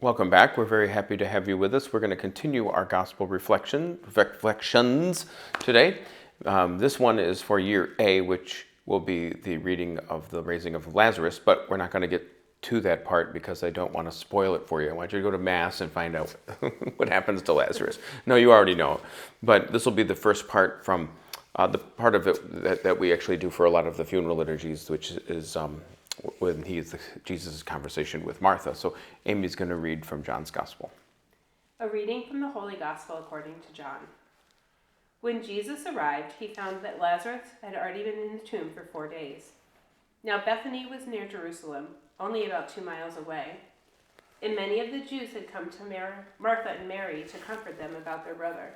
Welcome back. We're very happy to have you with us. We're going to continue our gospel reflections today. This one is for year A, which will be the reading of the raising of Lazarus, but we're not going to get to that part because I don't want to spoil it for you. I want you to go to Mass and find out what happens to Lazarus. No, you already know. But this will be the first part from the part of it that we actually do for a lot of the funeral liturgies, which is when Jesus' conversation with Martha. So Amy's going to read from John's Gospel. A reading from the Holy Gospel according to John. When Jesus arrived, he found that Lazarus had already been in the tomb for 4 days. Now Bethany was near Jerusalem, only about 2 miles away, and many of the Jews had come to Martha and Mary to comfort them about their brother.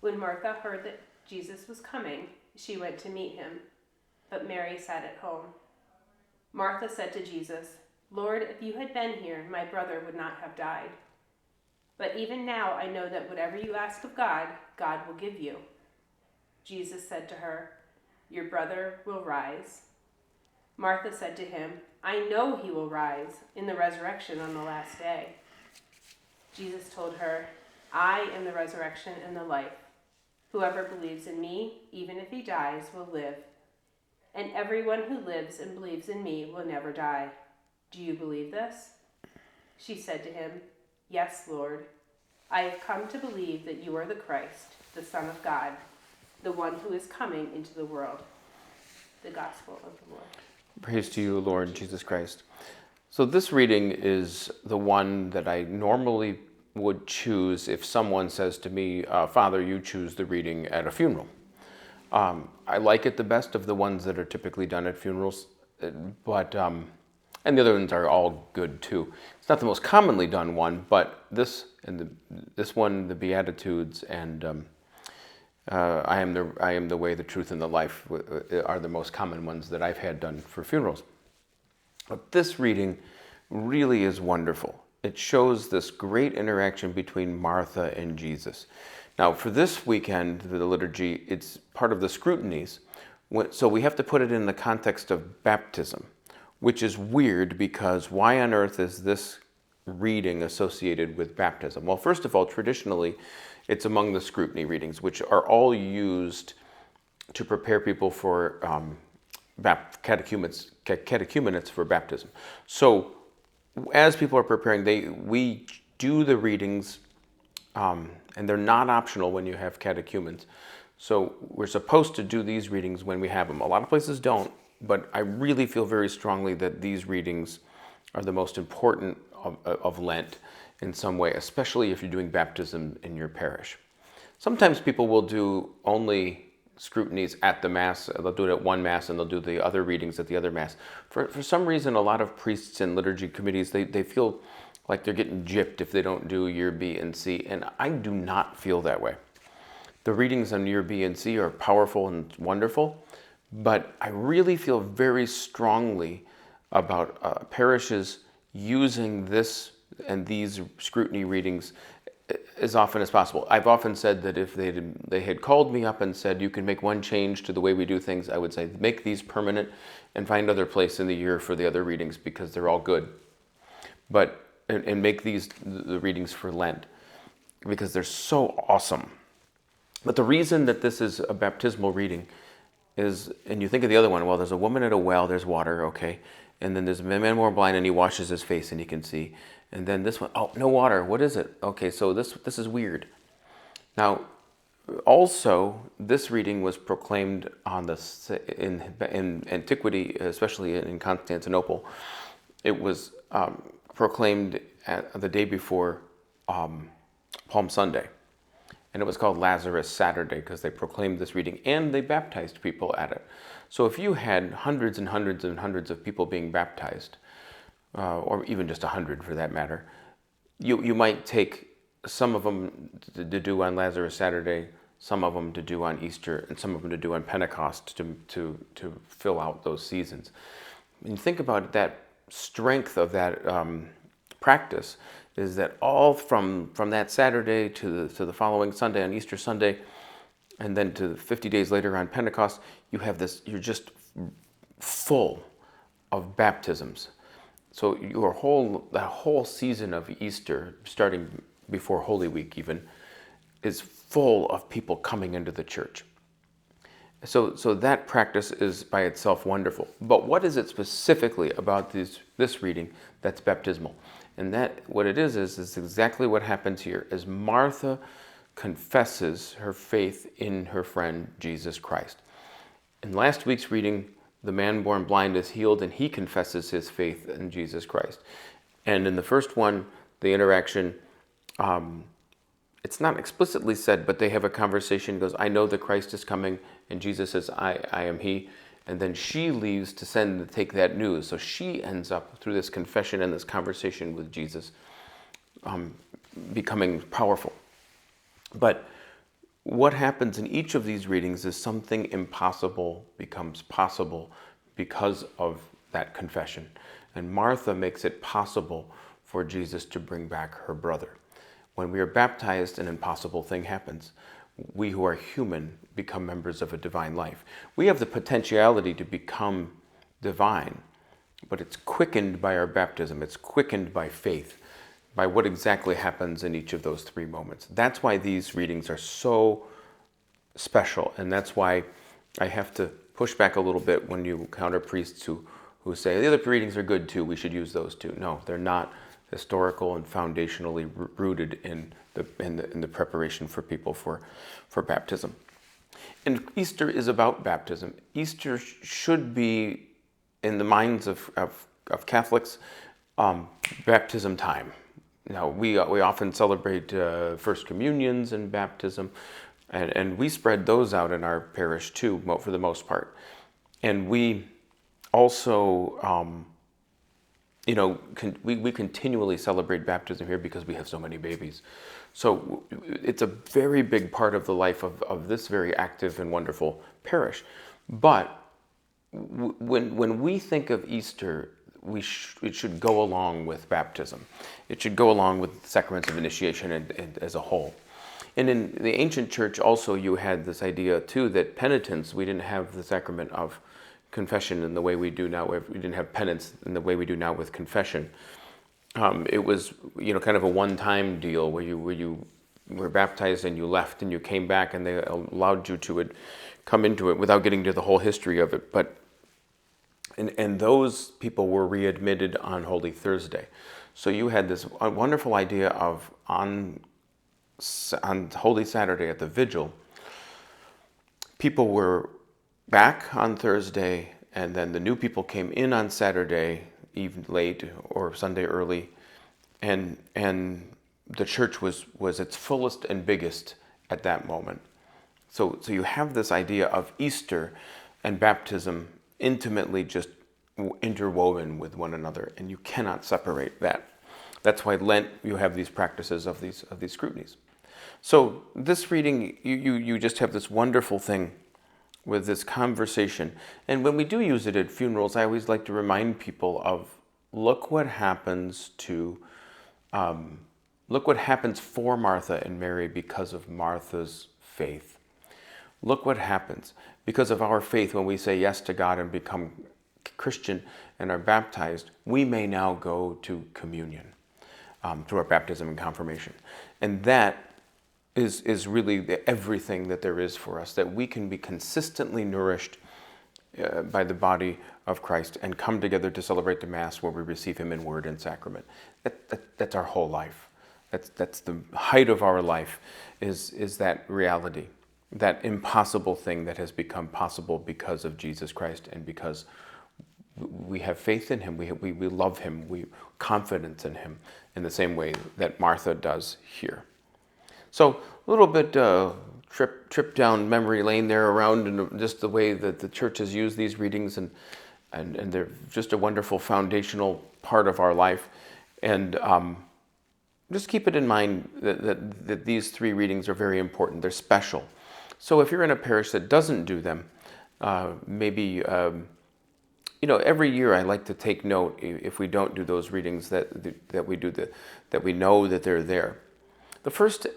When Martha heard that Jesus was coming, she went to meet him, but Mary sat at home. Martha said to Jesus, "Lord, if you had been here, my brother would not have died. But even now I know that whatever you ask of God, God will give you." Jesus said to her, "Your brother will rise." Martha said to him, "I know he will rise in the resurrection on the last day." Jesus told her, "I am the resurrection and the life. Whoever believes in me, even if he dies, will live. And everyone who lives and believes in me will never die. Do you believe this?" She said to him, "Yes, Lord. I have come to believe that you are the Christ, the Son of God, the one who is coming into the world." The Gospel of the Lord. Praise to you, Lord Jesus Christ. So this reading is the one that I normally would choose if someone says to me, "Father, you choose the reading at a funeral." I like it the best of the ones that are typically done at funerals, but and the other ones are all good too. It's not the most commonly done one, but this and this one, the Beatitudes, and I am the way, the truth, and the life are the most common ones that I've had done for funerals. But this reading really is wonderful. It shows this great interaction between Martha and Jesus. Now, for this weekend, the liturgy, it's part of the Scrutinies, so we have to put it in the context of baptism, which is weird because why on earth is this reading associated with baptism? Well, first of all, traditionally, it's among the Scrutiny readings, which are all used to prepare people for catechumenates for baptism. So as people are preparing, we do the readings, and they're not optional when you have catechumens. So we're supposed to do these readings when we have them. A lot of places don't, but I really feel very strongly that these readings are the most important of Lent in some way, especially if you're doing baptism in your parish. Sometimes people will do only scrutinies at the Mass. They'll do it at one Mass and they'll do the other readings at the other Mass. For some reason, a lot of priests and liturgy committees, they feel like they're getting gypped if they don't do year B and C, and I do not feel that way. The readings on year B and C are powerful and wonderful, but I really feel very strongly about parishes using this and these scrutiny readings as often as possible. I've often said that if they had called me up and said, "You can make one change to the way we do things," I would say, make these permanent and find other place in the year for the other readings because they're all good. But and make these the readings for Lent because they're so awesome. But the reason that this is a baptismal reading is, and you think of the other one, well, there's a woman at a well, there's water, okay, and then there's a man more blind and he washes his face and he can see. And then this one, oh, no water, what is it? Okay, so this is weird. Now, also, this reading was proclaimed in antiquity, especially in Constantinople. It was proclaimed the day before Palm Sunday. And it was called Lazarus Saturday because they proclaimed this reading and they baptized people at it. So if you had hundreds and hundreds and hundreds of people being baptized, or even just 100 for that matter, you might take some of them to do on Lazarus Saturday, some of them to do on Easter, and some of them to do on Pentecost to fill out those seasons. When you think about that strength of that practice, is that all from that Saturday to the following Sunday on Easter Sunday, and then to 50 days later on Pentecost, you have this, you're just full of baptisms. So that whole season of Easter, starting before Holy Week even, is full of people coming into the church. So that practice is by itself wonderful. But what is it specifically about this reading that's baptismal? And that what it is exactly what happens here. As Martha confesses her faith in her friend Jesus Christ. In last week's reading, the man born blind is healed and he confesses his faith in Jesus Christ. And in the first one, the interaction, it's not explicitly said, but they have a conversation. He goes, I know that Christ is coming. And Jesus says, I am he. And then she leaves to send to take that news. So she ends up, through this confession and this conversation with Jesus, becoming powerful. But what happens in each of these readings is something impossible becomes possible because of that confession. And Martha makes it possible for Jesus to bring back her brother. When we are baptized, an impossible thing happens. We who are human become members of a divine life. We have the potentiality to become divine, but it's quickened by our baptism. It's quickened by faith, by what exactly happens in each of those three moments. That's why these readings are so special, and that's why I have to push back a little bit when you encounter priests who say, the other readings are good too, we should use those too. No, they're not historical and foundationally rooted in the preparation for people for baptism. And Easter is about baptism. Easter should be, in the minds of Catholics, baptism time. Now, we often celebrate First Communions and baptism, and we spread those out in our parish too, for the most part. And we also, we continually celebrate baptism here because we have so many babies. So it's a very big part of the life of this very active and wonderful parish. But when we think of Easter, it should go along with baptism. It should go along with the sacraments of initiation and as a whole. And in the ancient church also you had this idea too that penitence, we didn't have the sacrament of confession in the way we do now. We didn't have penance in the way we do now with confession. It was kind of a one-time deal where you were baptized and you left and you came back and they allowed you to come into it without getting to the whole history of it. But and those people were readmitted on Holy Thursday. So you had this wonderful idea of on Holy Saturday at the Vigil, people were back on Thursday, and then the new people came in on Saturday, even late or Sunday early, and the church was its fullest and biggest at that moment. So you have this idea of Easter and baptism intimately just interwoven with one another, and you cannot separate that. That's why Lent, you have these practices of these scrutinies. So this reading, you just have this wonderful thing with this conversation. And when we do use it at funerals, I always like to remind people of, look what happens for Martha and Mary because of Martha's faith. Look what happens. Because of our faith, when we say yes to God and become Christian and are baptized, we may now go to communion through our baptism and confirmation. And that is really everything that there is for us, that we can be consistently nourished by the body of Christ and come together to celebrate the Mass where we receive Him in word and sacrament. That's our whole life. That's the height of our life, is that reality, that impossible thing that has become possible because of Jesus Christ and because we have faith in Him, we love Him, we confidence in Him in the same way that Martha does here. So a little bit trip down memory lane there around and just the way that the church has used these readings, and they're just a wonderful foundational part of our life. And just keep it in mind that these three readings are very important. They're special. So if you're in a parish that doesn't do them, maybe every year I like to take note if we don't do those readings that we know that they're there. The first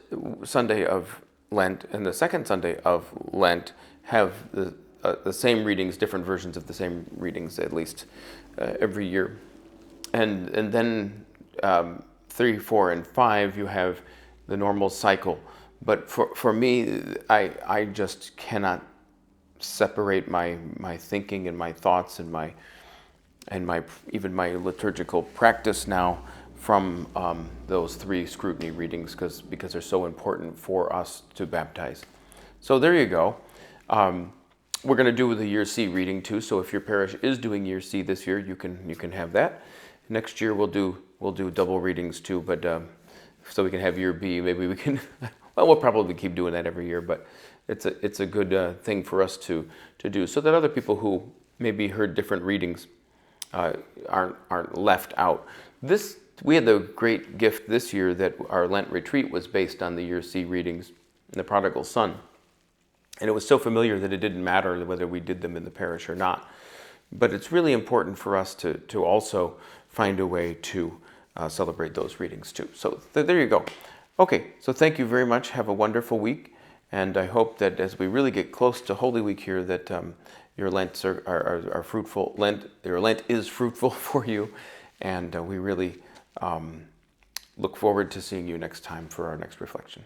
Sunday of Lent and the second Sunday of Lent have the same readings, different versions of the same readings, at least every year. and then 3, 4, and 5 you have the normal cycle. But for me, I just cannot separate my thinking and my thoughts and my even my liturgical practice now from those 3 scrutiny readings because they're so important for us to baptize. So there you go. We're going to do the year C reading too. So if your parish is doing year C this year, you can have that. Next year we'll do double readings too, but so we can have year B. Maybe we can. Well, we'll probably keep doing that every year, but it's a good thing for us to do so that other people who maybe heard different readings aren't left out. We had the great gift this year that our Lent retreat was based on the year C readings in the Prodigal Son. And it was so familiar that it didn't matter whether we did them in the parish or not. But it's really important for us to also find a way to celebrate those readings too. So there you go. Okay, so thank you very much. Have a wonderful week. And I hope that as we really get close to Holy Week here, that your Lents are fruitful. Your Lent is fruitful for you. And we really look forward to seeing you next time for our next reflection.